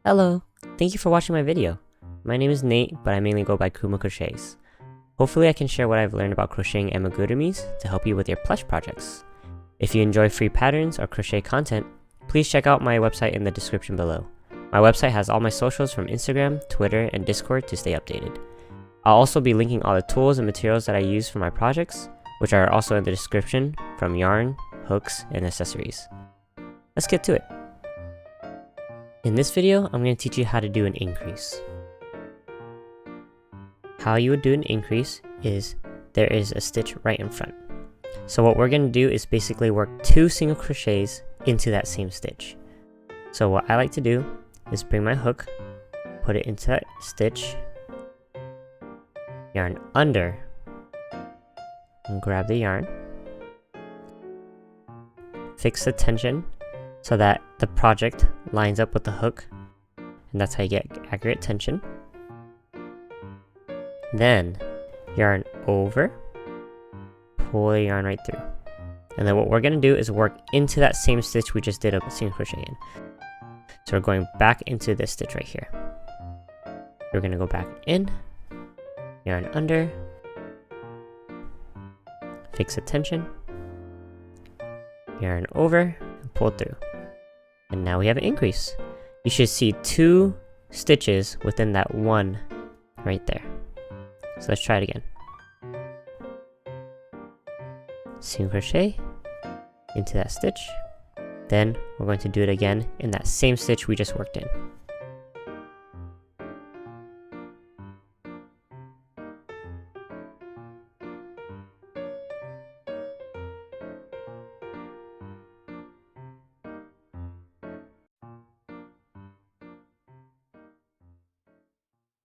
Hello, thank you for watching my video. My name is Nate, but I mainly go by Kuma Crochets. Hopefully I can share what I've learned about crocheting amigurumis to help you with your plush projects. If you enjoy free patterns or crochet content, please check out my website in the description below. My website has all my socials from Instagram, Twitter, and Discord to stay updated. I'll also be linking all the tools and materials that I use for my projects, which are also in the description, from yarn, hooks, and accessories. Let's get to it. In this video, I'm going to teach you how to do an increase. How you would do an increase is there is a stitch right in front. So what we're going to do is basically work 2 single crochets into that same stitch. So what I like to do is bring my hook, put it into that stitch, yarn under, and grab the yarn, fix the tension so that the project lines up with the hook, and that's how you get accurate tension. Then yarn over, pull the yarn right through, and then what we're going to do is work into that same stitch we just did a single crochet in. So we're going back into this stitch right here. We're going to go back in, yarn under, fix the tension, yarn over, and pull through. And now we have an increase. You should see 2 stitches within that one right there. So let's try it again. Single crochet into that stitch. Then we're going to do it again in that same stitch we just worked in.